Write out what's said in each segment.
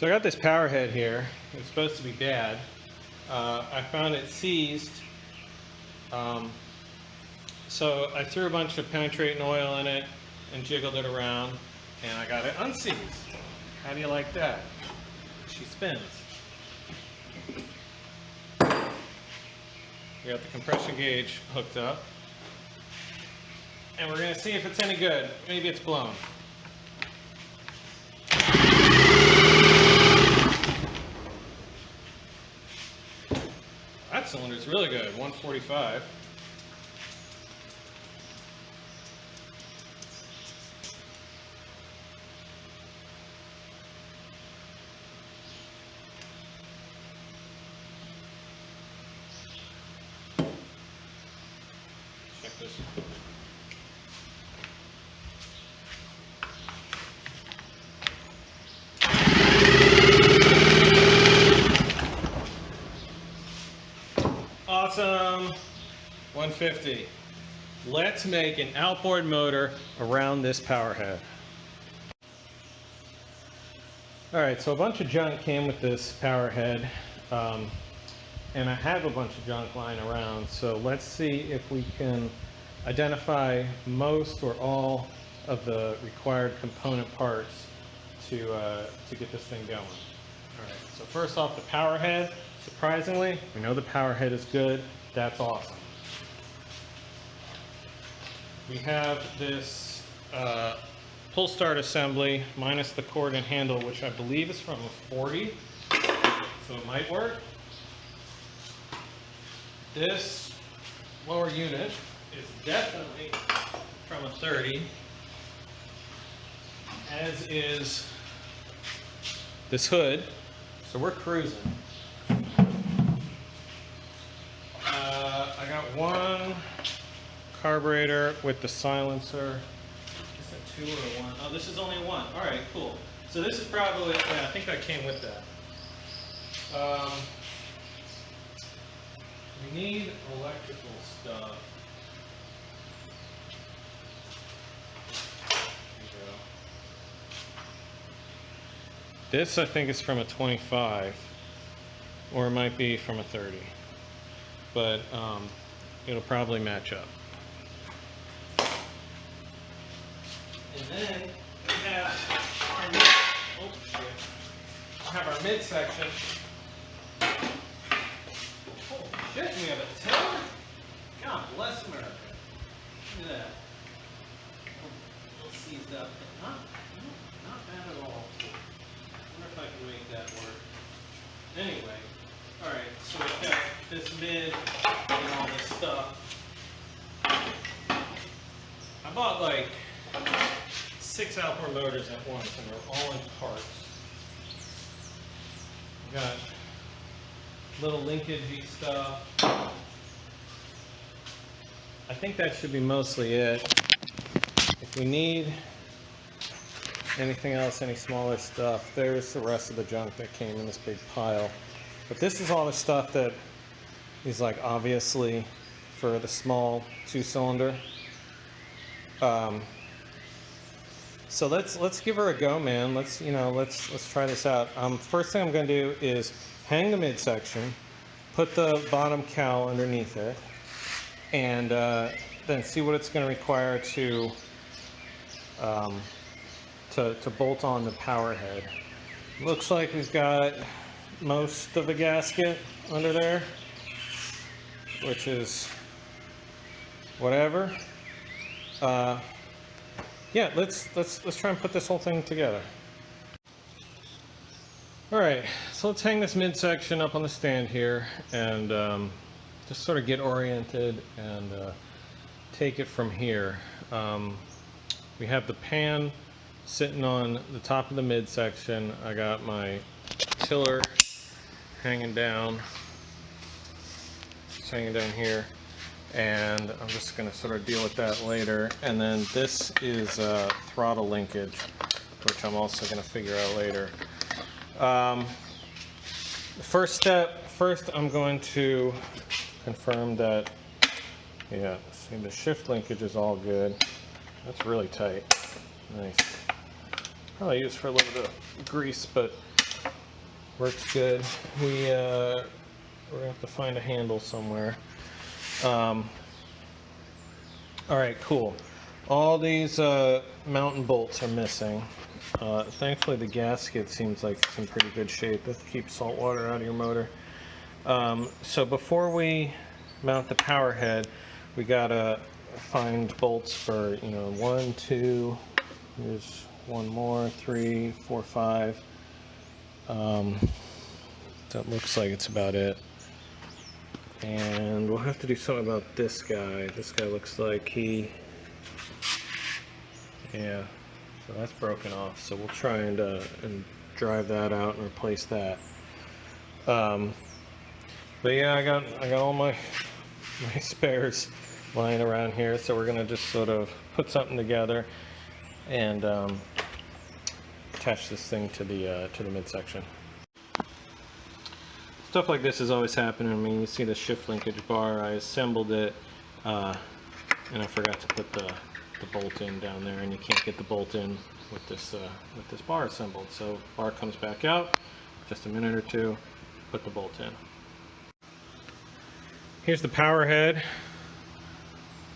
So I got this power head here. It's supposed to be bad. I found it seized. So I threw a bunch of penetrating oil in it and jiggled it around, and I got it unseized. How do you like that? She spins. We got the compression gauge hooked up, and we're going to see if it's any good. Maybe it's blown. That cylinder's really good, 145. Check this. Awesome, 150. Let's make an outboard motor around this power head. All right, so a bunch of junk came with this power head, and I have a bunch of junk lying around, so let's see if we can identify most or all of the required component parts to get this thing going. All right, so first off, the power head. Surprisingly, we know the power head is good. That's awesome. We have this pull start assembly minus the cord and handle, which I believe is from a 40, so it might work. This lower unit is definitely from a 30, as is this hood, so we're cruising. I got one carburetor with the silencer. Is that two or one? Oh, this is only one. All right, cool. So this is probably, yeah, I think that came with that. We need electrical stuff. There you go. This, I think, is from a 25, or it might be from a 30. But it'll probably match up. And then we have our midsection. Holy shit, we have a tiller? God bless America. Look at that. A little seized up, but not bad at all. I wonder if I can make that work. Anyway. Alright, so we've got this mid and all this stuff. I bought like 6 outboard motors at once, and they're all in parts. We've got little linkagey stuff. I think that should be mostly it. If we need anything else, any smaller stuff, there's the rest of the junk that came in this big pile. But this is all the stuff that is like obviously for the small 2-cylinder. So let's give her a go, man. Let's try this out. First thing I'm going to do is hang the midsection, put the bottom cowl underneath it, and then see what it's going to require to bolt on the power head. Looks like we've got most of the gasket under there, which is whatever. Yeah, let's try and put this whole thing together. All right, so let's hang this midsection up on the stand here and just sort of get oriented and take it from here. We have the pan sitting on the top of the midsection. I got my tiller hanging down. It's hanging down here, and I'm just going to sort of deal with that later. And then this is throttle linkage, which I'm also going to figure out later. First I'm going to confirm that, yeah, see, the shift linkage is all good. That's really tight. Nice. Probably use for a little bit of grease, but Works good. We're gonna have to find a handle somewhere. All right, cool. All these mountain bolts are missing. Thankfully, the gasket seems like it's in pretty good shape. That keeps salt water out of your motor. So before we mount the power head, we gotta find bolts for 1, 2. Here's one more, 3, 4, 5. That looks like it's about it. And we'll have to do something about this guy. This guy looks like yeah, so that's broken off. So we'll try and drive that out and replace that. But yeah, I got all my spares lying around here. So we're gonna just sort of put something together and attach this thing to the midsection. Stuff like this is always happening. I mean, you see the shift linkage bar. I assembled it, and I forgot to put the bolt in down there, and you can't get the bolt in with this bar assembled. So bar comes back out, just a minute or two, put the bolt in. Here's the power head.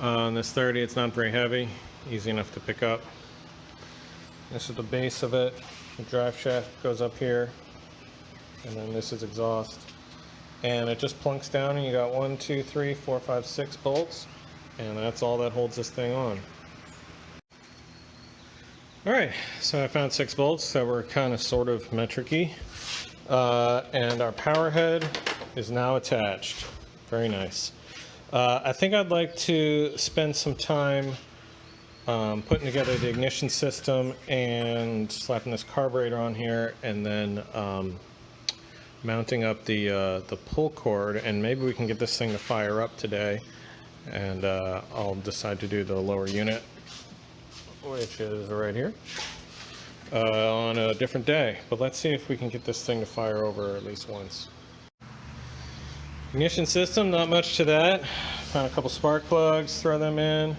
On this 30, it's not very heavy, easy enough to pick up. This is the base of it. The drive shaft goes up here. And then this is exhaust, and it just plunks down, and you got 1, 2, 3, 4, 5, 6 bolts, and that's all that holds this thing on. Alright, so I found 6 bolts that were kind of sort of metric-y, and our power head is now attached. Very nice. I think I'd like to spend some time putting together the ignition system and slapping this carburetor on here, and then mounting up the pull cord, and maybe we can get this thing to fire up today, and I'll decide to do the lower unit, which is right here, on a different day. But let's see if we can get this thing to fire over at least once. Ignition system, not much to that. Found a couple spark plugs, throw them in.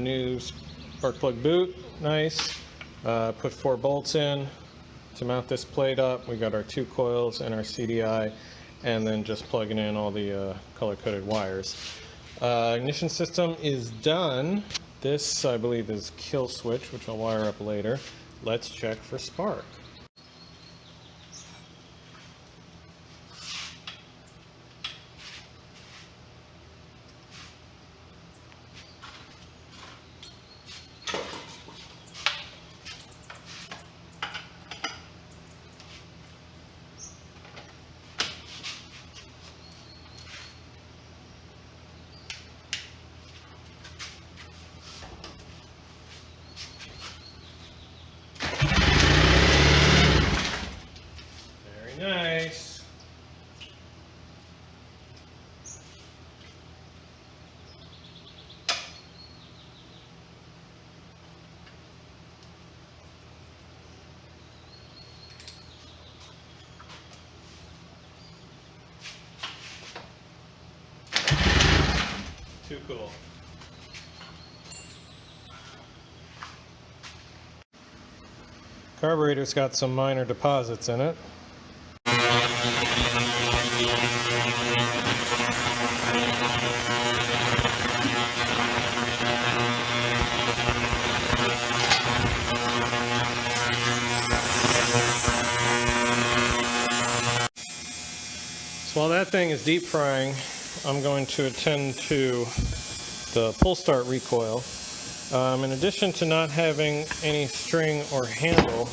New spark plug boot, nice. Put 4 bolts in. To mount this plate up, we got our 2 coils and our CDI, and then just plugging in all the color-coded wires. Ignition system is done. This, I believe, is kill switch, which I'll wire up later. Let's check for spark. Nice. Too cool. Carburetor's got some minor deposits in it. So while that thing is deep frying, I'm going to attend to the pull start recoil. In addition to not having any string or handle,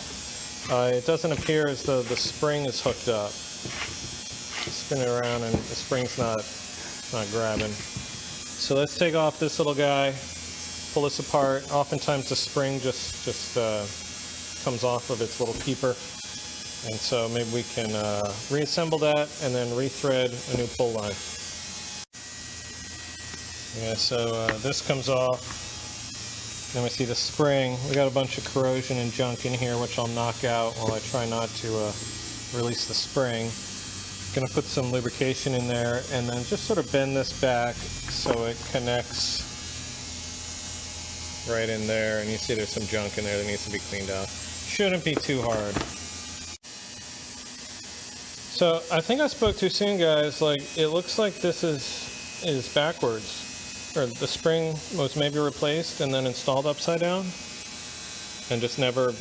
it doesn't appear as though the spring is hooked up. Spin it around and the spring's not grabbing. So let's take off this little guy, pull this apart. Oftentimes the spring just comes off of its little keeper. And so maybe we can reassemble that and then rethread a new pull line. Yeah, so this comes off. Then we see the spring. We got a bunch of corrosion and junk in here, which I'll knock out while I try not to release the spring. Gonna put some lubrication in there and then just sort of bend this back so it connects right in there. And you see there's some junk in there that needs to be cleaned out. Shouldn't be too hard. So I think I spoke too soon, guys. Like, it looks like this is backwards, or the spring was maybe replaced and then installed upside down, and just never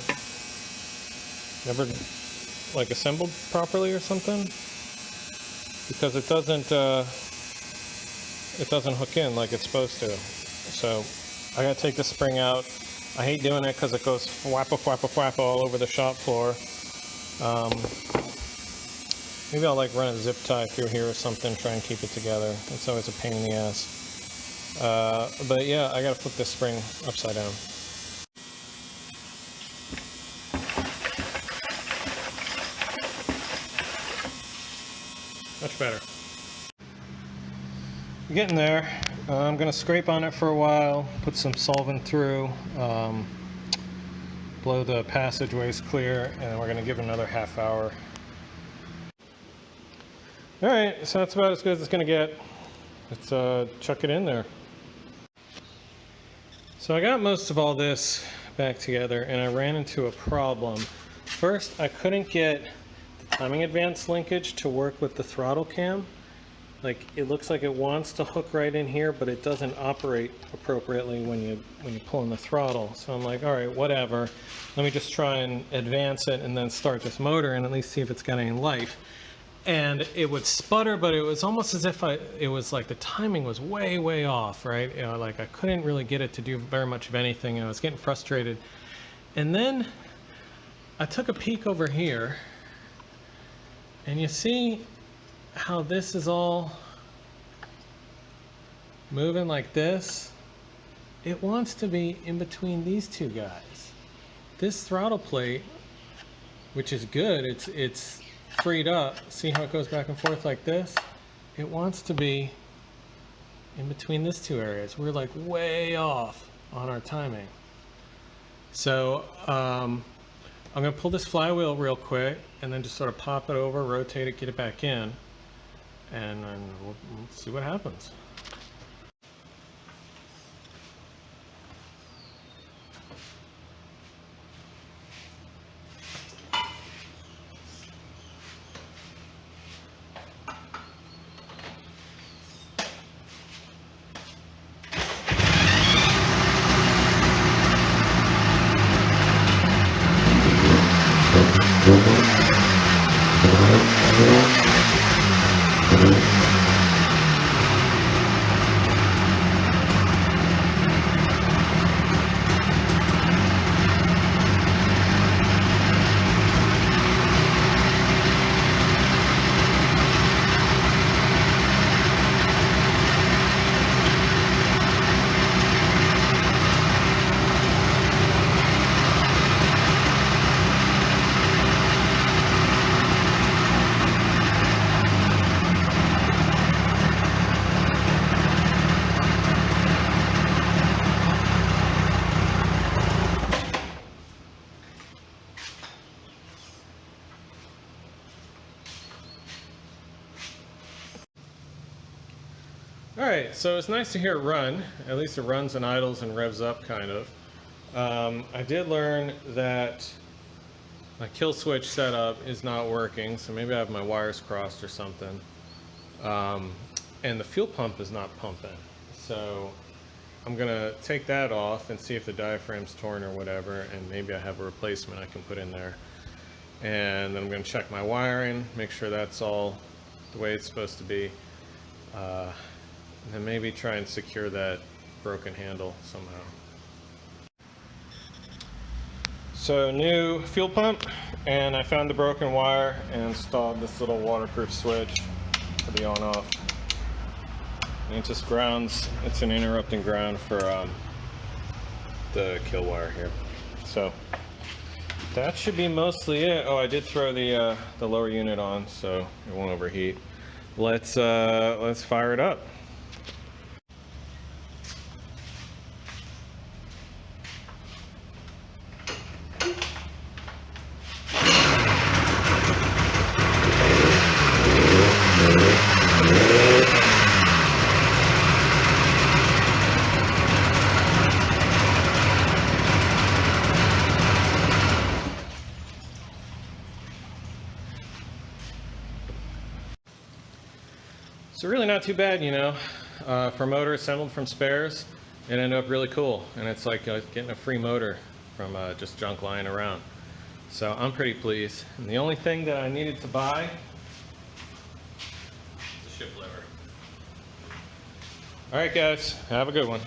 like assembled properly or something, because it doesn't hook in like it's supposed to. So I gotta take the spring out. I hate doing it because it goes whappa whappa whappa all over the shop floor. Maybe I'll like run a zip tie through here or something, try and keep it together. It's always a pain in the ass. But yeah, I gotta flip this spring upside down. Much better. We're getting there. I'm gonna scrape on it for a while, put some solvent through, blow the passageways clear, and we're gonna give it another half hour. All right, so that's about as good as it's gonna get. Let's chuck it in there. So I got most of all this back together, and I ran into a problem. First, I couldn't get the timing advance linkage to work with the throttle cam. Like, it looks like it wants to hook right in here, but it doesn't operate appropriately when you pull in the throttle. So I'm like, all right, whatever. Let me just try and advance it and then start this motor and at least see if it's got any life. And it would sputter, but it was almost as if it was like the timing was way, way off, right? You know, like I couldn't really get it to do very much of anything, and I was getting frustrated. And then I took a peek over here, and you see how this is all moving like this? It wants to be in between these two guys. This throttle plate, which is good, it's freed up. See how it goes back and forth like this? It wants to be in between these two areas. We're like way off on our timing. So I'm gonna pull this flywheel real quick and then just sort of pop it over, rotate it, get it back in, and then we'll see what happens. Alright, so it's nice to hear it run. At least it runs and idles and revs up, kind of. I did learn that my kill switch setup is not working, so maybe I have my wires crossed or something. And the fuel pump is not pumping. So I'm going to take that off and see if the diaphragm's torn or whatever, and maybe I have a replacement I can put in there. And then I'm going to check my wiring, make sure that's all the way it's supposed to be. And then maybe try and secure that broken handle somehow. So new fuel pump, and I found the broken wire and installed this little waterproof switch for the on-off. And it just grounds, it's an interrupting ground for the kill wire here. So that should be mostly it. Oh, I did throw the lower unit on so it won't overheat. Let's fire it up. So really not too bad, you know, for a motor assembled from spares. It ended up really cool, and it's like getting a free motor from just junk lying around. So I'm pretty pleased. And the only thing that I needed to buy is the ship lever. All right, guys, have a good one.